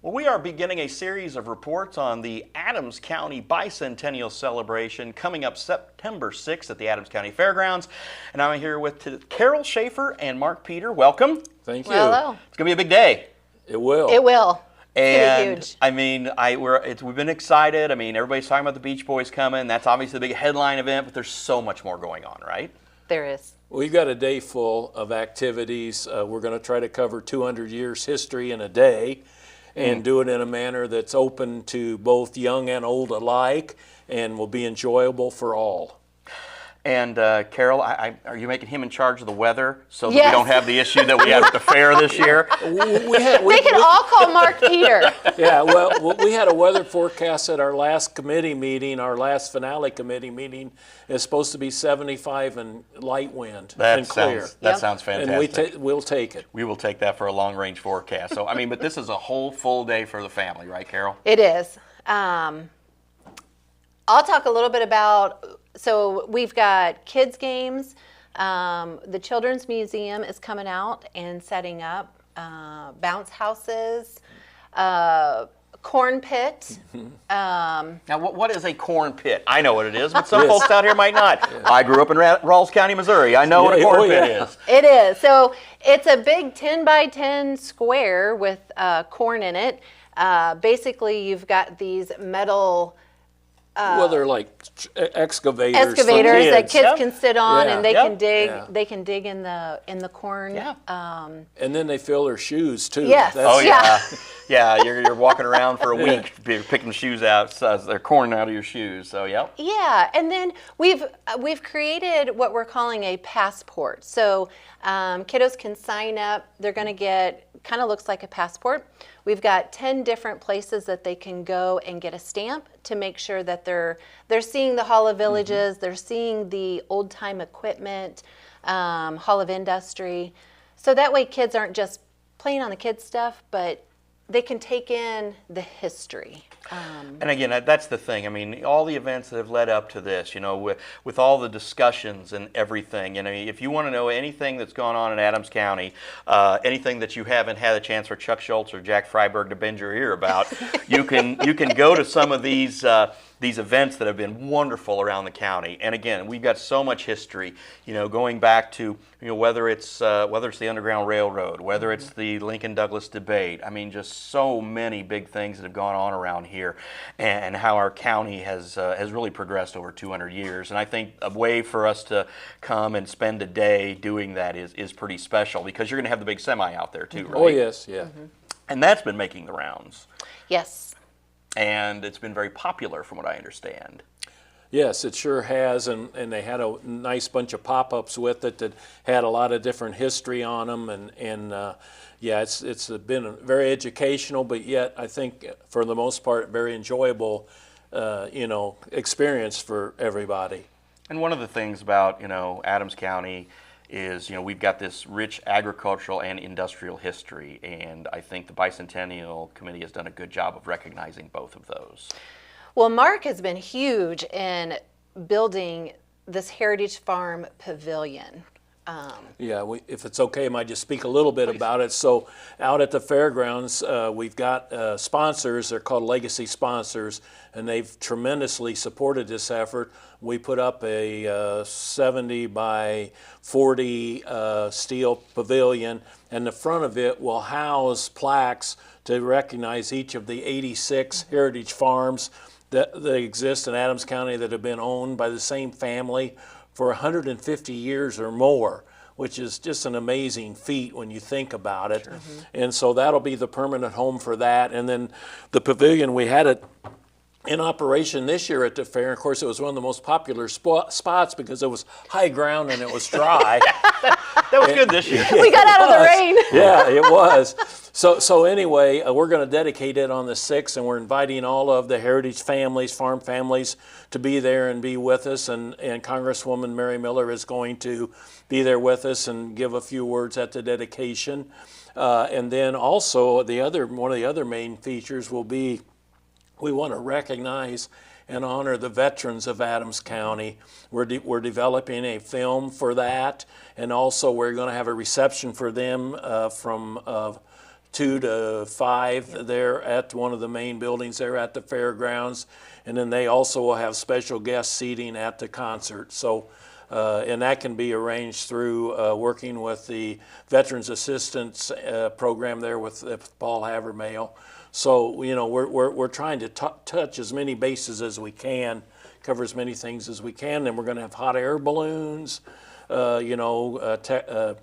Well, we are beginning a series of reports on the Adams County Bicentennial Celebration coming up September 6th at the Adams County Fairgrounds. And I'm here with Carol Schaefer and Mark Peter. Welcome. Thank you. Well, hello. It's going to be a big day. It will. It will. And huge. I mean, we've been excited. I mean, everybody's talking about the Beach Boys coming. That's obviously the big headline event, but there's so much more going on, right? There is. We've got a day full of activities. We're going to try to cover 200 years history in a day and do it in a manner that's open to both young and old alike and will be enjoyable for all. And Carol, are you making him in charge of the weather so that Yes. we don't have the issue that we had at the fair this year? They can all call Mark Peter. Yeah, well, we had a weather forecast at our last committee meeting, our last finale committee meeting. It's supposed to be 75 and light wind and clear. That sounds fantastic. And we'll take it. We will take that for a long-range forecast. So, I mean, but this is a whole full day for the family, right, Carol? It is. I'll talk a little bit about, so we've got kids games. The Children's Museum is coming out and setting up bounce houses, corn pit. Now, what is a corn pit? I know what it is, but some folks out here might not. I grew up in Rawls County, Missouri. I know what a corn pit is. It is. So it's a big 10 by 10 square with corn in it. Basically, you've got these metal well, they're like excavators excavators that kids Yep. can sit on, and they can dig. Yeah. They can dig in the corn. Yeah. And then they fill their shoes too. Yes. Oh, yeah. Yeah. Yeah, you're walking around for a week picking shoes out, so they're corn out of your shoes. So, yep. Yeah, and then we've created what we're calling a passport. So kiddos can sign up. They're going to get, kind of looks like a passport. We've got 10 different places that they can go and get a stamp to make sure that they're seeing the Hall of Villages, they're seeing the old time equipment, Hall of Industry. So that way kids aren't just playing on the kids stuff, but they can take in the history. And again, that's the thing. I mean, all the events that have led up to this, you know, with all the discussions and everything, you know, if you want to know anything that's gone on in Adams County, anything that you haven't had a chance for Chuck Schultz or Jack Freiberg to bend your ear about, you can go to some of these events that have been wonderful around the county. And again, we've got so much history, you know, going back to, you know, whether it's the Underground Railroad, whether it's the Lincoln-Douglas debate. I mean, just so many big things that have gone on around here, and how our county has really progressed over 200 years. And I think a way for us to come and spend a day doing that is pretty special, because you're going to have the big semi out there too, right? Oh yes, yeah. And that's been making the rounds. Yes. And it's been very popular from what I understand. Yes, it sure has, and they had a nice bunch of pop-ups with it that had a lot of different history on them, and yeah, it's been very educational, but yet I think for the most part very enjoyable, you know, experience for everybody. And one of the things about, you know, Adams County is, you know, we've got this rich agricultural and industrial history, and I think the Bicentennial Committee has done a good job of recognizing both of those. Well, Mark has been huge in building this Heritage Farm Pavilion. Yeah, if it's okay, I might just speak a little bit about it. So out at the fairgrounds, we've got sponsors. They're called legacy sponsors, and they've tremendously supported this effort. We put up a 70 by 40 steel pavilion, and the front of it will house plaques to recognize each of the 86 heritage farms that exist in Adams County that have been owned by the same family for 150 years or more, which is just an amazing feat when you think about it. Sure. And so that'll be the permanent home for that. And then the pavilion, we had it in operation this year at the fair. Of course, it was one of the most popular spots because it was high ground and it was dry. That was good this year. We got out of the rain. Yeah, it was. So anyway, we're going to dedicate it on the 6th, and we're inviting all of the heritage families, farm families, to be there and be with us. And Congresswoman Mary Miller is going to be there with us and give a few words at the dedication. And then also one of the other main features will be, we want to recognize and honor the veterans of Adams County. We're developing a film for that, and also we're going to have a reception for them from 2 to 5 there at one of the main buildings there at the fairgrounds. And then they also will have special guest seating at the concert. So, and that can be arranged through working with the Veterans Assistance program there with Paul Havermael. So, you know, we're trying to touch as many bases as we can, cover as many things as we can. And we're going to have hot air balloons, you know,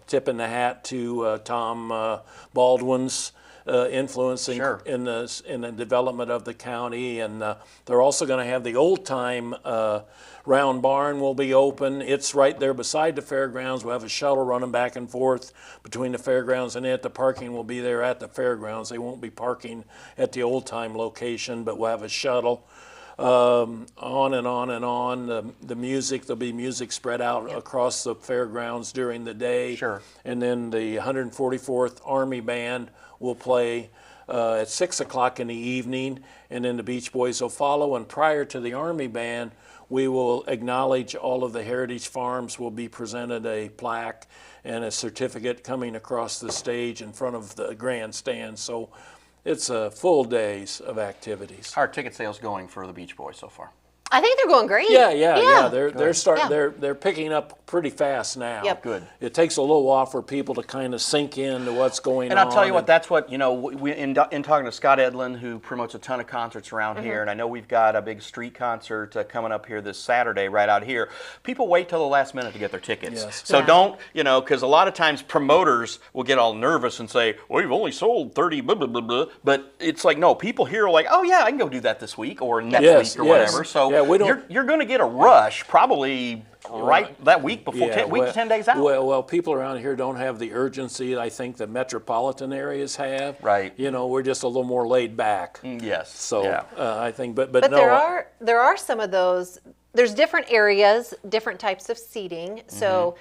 tipping the hat to Tom Baldwin's influencing Sure. in the development of the county. And they're also going to have the old time round barn will be open. It's right there beside the fairgrounds. We'll have a shuttle running back and forth between the fairgrounds and it. The parking will be there at the fairgrounds. They won't be parking at the old time location, but we'll have a shuttle. On and on and on. The music, there'll be music spread out across the fairgrounds during the day. Sure. And then the 144th Army Band will play at 6 o'clock in the evening, and then the Beach Boys will follow. And prior to the Army Band, we will acknowledge all of the heritage farms. Will be presented a plaque and a certificate coming across the stage in front of the grandstand. So it's full days of activities. How are ticket sales going for the Beach Boys so far? I think they're going great. Yeah. They're starting. Yeah. They're picking up pretty fast now. Yep. Good. It takes a little while for people to kind of sink into what's going on. And I'll tell you what, that's what, you know, we in talking to Scott Edlin, who promotes a ton of concerts around here, and I know we've got a big street concert coming up here this Saturday right out here. People wait till the last minute to get their tickets. Yes. So Yeah. don't, you know, because a lot of times promoters will get all nervous and say, well, we've only sold 30, blah, blah, blah, blah. But it's like, no, people here are like, oh, yeah, I can go do that this week or next Yes, week or yes. whatever. So Yeah, we don't- you're going to get a rush probably right that week before, week to 10 days out. Well, people around here don't have the urgency I think the metropolitan areas have. Right. You know, we're just a little more laid back. Yes. So yeah. I think, but But no. there are some of those. There's different areas, different types of seating. So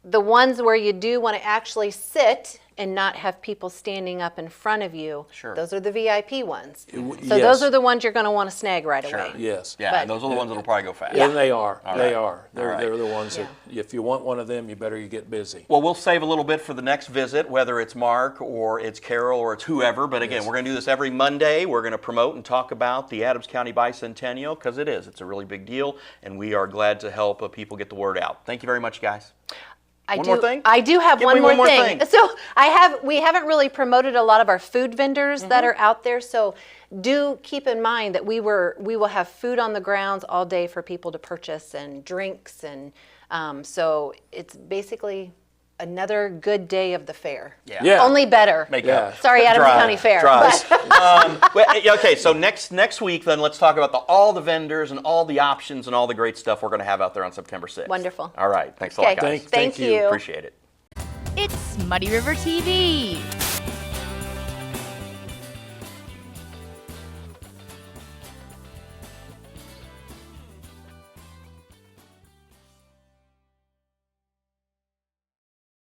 the ones where you do want to actually sit and not have people standing up in front of you, Sure. those are the VIP ones. So yes. those are the ones you're going to want to snag right away. Yes. Yeah, But- and those are the ones that'll probably go fast. And they are. They right. are. They're, All right. they're the ones that if you want one of them, you better get busy. Well, we'll save a little bit for the next visit, whether it's Mark or it's Carol or it's whoever. But again, we're going to do this every Monday. We're going to promote and talk about the Adams County Bicentennial because it is. It's a really big deal, and we are glad to help people get the word out. Thank you very much, guys. One more thing? I do have Give one me more one more thing. thing. So we haven't really promoted a lot of our food vendors that are out there. So do keep in mind that we will have food on the grounds all day for people to purchase and drinks, and so it's basically another good day of the fair. Yeah. Only better. Make Yeah. up. Sorry, Adams Dry. County Fair. Dry. but- Okay, so next week, then let's talk about all the vendors and all the options and all the great stuff we're going to have out there on September 6th. Wonderful. All right. Thanks a lot, Okay. guys. Thank you. Appreciate it. It's Muddy River TV.